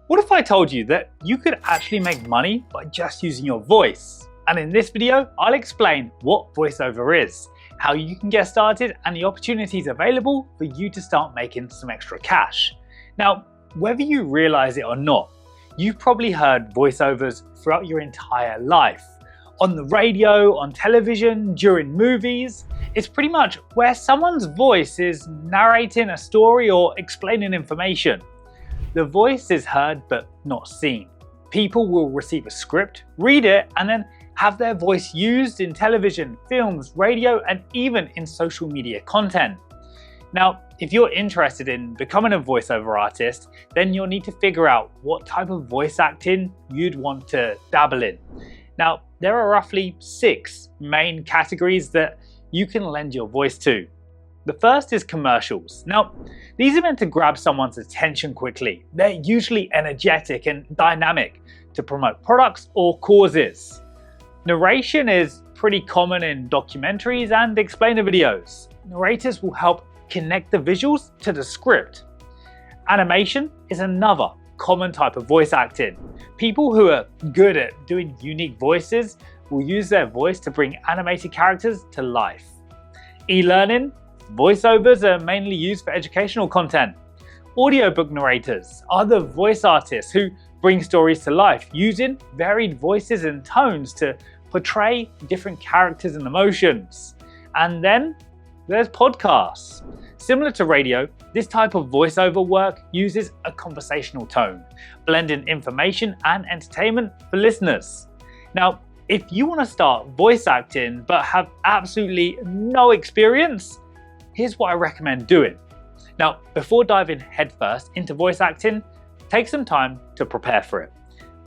What if I told you that you could actually make money by just using your voice? And in this video, I'll explain what voiceover is, how you can get started, and the opportunities available for you to start making some extra cash. Now, whether you realize it or not, you've probably heard voiceovers throughout your entire life. On the radio, on television, during movies. It's pretty much where someone's voice is narrating a story or explaining information. The voice is heard but not seen. People will receive a script, read it, and then have their voice used in television, films, radio, and even in social media content. Now, if you're interested in becoming a voiceover artist, then you'll need to figure out what type of voice acting you'd want to dabble in. Now, there are roughly 6 main categories that you can lend your voice to. The first is commercials. Now, these are meant to grab someone's attention quickly. They're usually energetic and dynamic to promote products or causes. Narration is pretty common in documentaries and explainer videos. Narrators will help connect the visuals to the script. Animation is another common type of voice acting. People who are good at doing unique voices will use their voice to bring animated characters to life. E-learning, voiceovers are mainly used for educational content. Audiobook narrators are the voice artists who bring stories to life using varied voices and tones to portray different characters and emotions. And then there's podcasts. Similar to radio, this type of voiceover work uses a conversational tone, blending information and entertainment for listeners. Now, if you want to start voice acting but have absolutely no experience, here's what I recommend doing. Now, before diving headfirst into voice acting, take some time to prepare for it.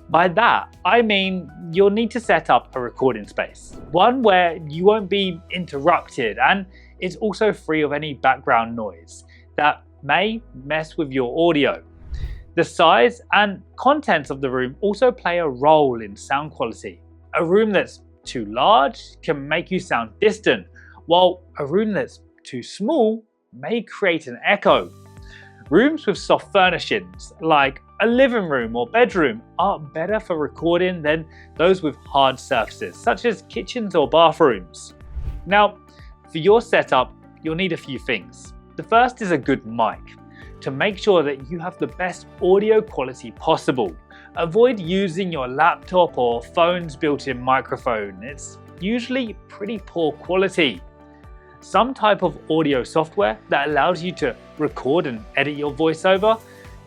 By that, I mean you'll need to set up a recording space, one where you won't be interrupted and it's also free of any background noise that may mess with your audio. The size and contents of the room also play a role in sound quality. A room that's too large can make you sound distant, while a room that's too small may create an echo. Rooms with soft furnishings, like a living room or bedroom, are better for recording than those with hard surfaces, such as kitchens or bathrooms. Now, for your setup, you'll need a few things. The first is a good mic, to make sure that you have the best audio quality possible. Avoid using your laptop or phone's built-in microphone. It's usually pretty poor quality. Some type of audio software that allows you to record and edit your voiceover.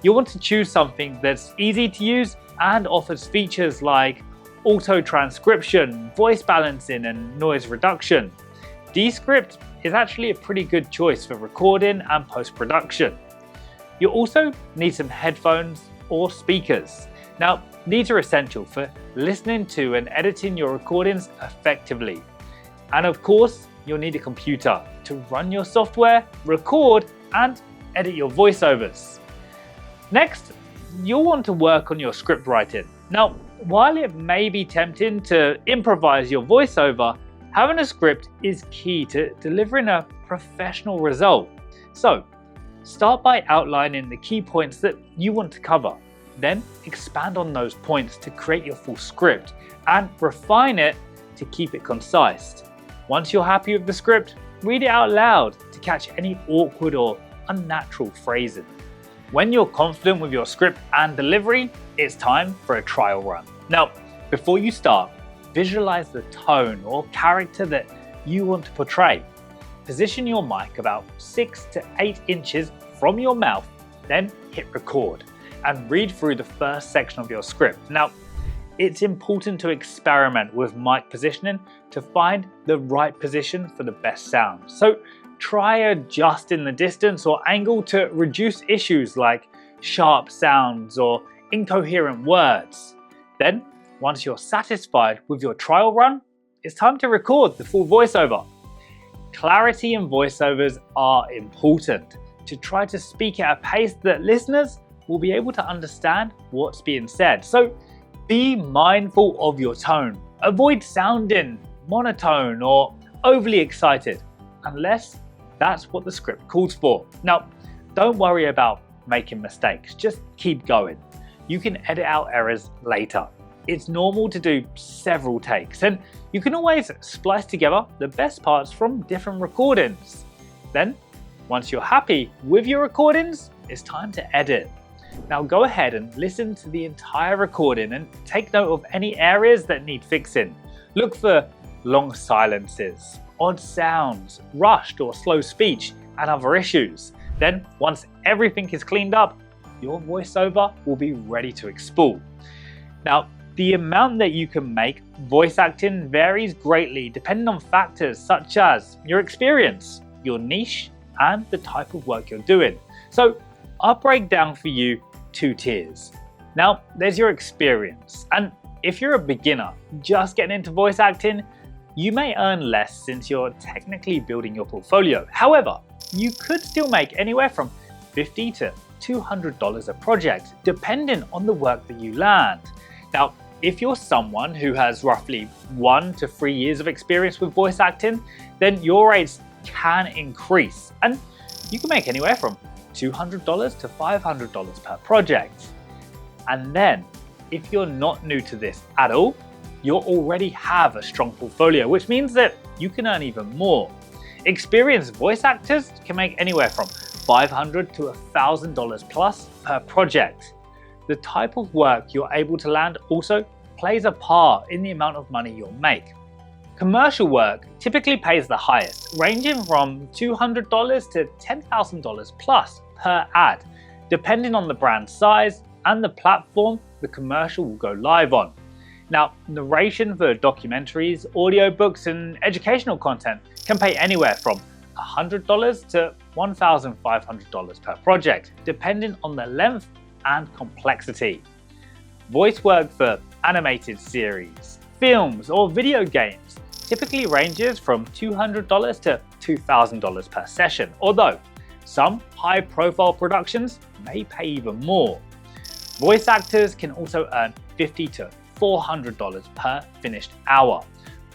You'll want to choose something that's easy to use and offers features like auto transcription, voice balancing, and noise reduction. Descript is actually a pretty good choice for recording and post-production. You'll also need some headphones or speakers. Now, these are essential for listening to and editing your recordings effectively. And of course, you'll need a computer to run your software, record, and edit your voiceovers. Next, you'll want to work on your script writing. Now, while it may be tempting to improvise your voiceover, having a script is key to delivering a professional result. So, start by outlining the key points that you want to cover. Then expand on those points to create your full script and refine it to keep it concise. Once you're happy with the script, read it out loud to catch any awkward or unnatural phrasing. When you're confident with your script and delivery, it's time for a trial run. Now, before you start, visualize the tone or character that you want to portray. Position your mic about 6 to 8 inches from your mouth, then hit record and read through the first section of your script. Now, it's important to experiment with mic positioning to find the right position for the best sound. So try adjusting the distance or angle to reduce issues like sharp sounds or incoherent words. Then, once you're satisfied with your trial run, it's time to record the full voiceover. Clarity in voiceovers are important to try to speak at a pace that listeners will be able to understand what's being said. So be mindful of your tone. Avoid sounding monotone or overly excited, unless that's what the script calls for. Now, don't worry about making mistakes, just keep going. you can edit out errors later. It's normal to do several takes, and you can always splice together the best parts from different recordings. Then, once you're happy with your recordings, it's time to edit. Now go ahead and listen to the entire recording and take note of any areas that need fixing. Look for long silences, odd sounds, rushed or slow speech, and other issues. Then, once everything is cleaned up, your voiceover will be ready to export. Now, the amount that you can make voice acting varies greatly depending on factors such as your experience, your niche, and the type of work you're doing. So I'll break down for you 2 tiers. Now, there's your experience, and if you're a beginner just getting into voice acting, you may earn less since you're technically building your portfolio. However, you could still make anywhere from $50 to $200 a project, depending on the work that you land. Now, if you're someone who has roughly 1 to 3 years of experience with voice acting, then your rates can increase, and you can make anywhere from $200 to $500 per project. And then, if you're not new to this at all, you already have a strong portfolio, which means that you can earn even more. Experienced voice actors can make anywhere from $500 to $1,000 plus per project. The type of work you're able to land also plays a part in the amount of money you'll make. Commercial work typically pays the highest, ranging from $200 to $10,000 plus per ad, depending on the brand size and the platform the commercial will go live on. Now, narration for documentaries, audiobooks, and educational content can pay anywhere from $100 to $1,500 per project, depending on the length and complexity. Voice work for animated series, films, or video games typically ranges from $200 to $2,000 per session, although some high-profile productions may pay even more. Voice actors can also earn $50 to $400 per finished hour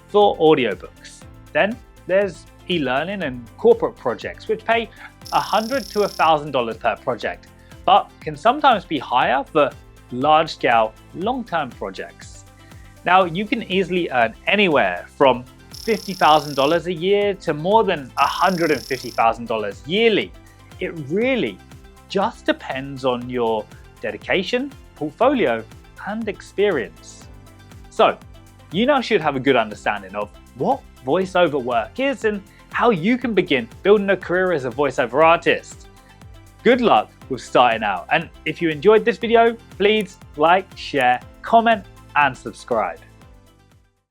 for audiobooks. Then there's e-learning and corporate projects, which pay $100 to $1,000 per project, but can sometimes be higher for large-scale, long-term projects. Now, you can easily earn anywhere from $50,000 a year to more than $150,000 yearly. It really just depends on your dedication, portfolio, and experience. So, you now should have a good understanding of what voiceover work is and how you can begin building a career as a voiceover artist. Good luck with starting out, and if you enjoyed this video, please like, share, comment, and subscribe.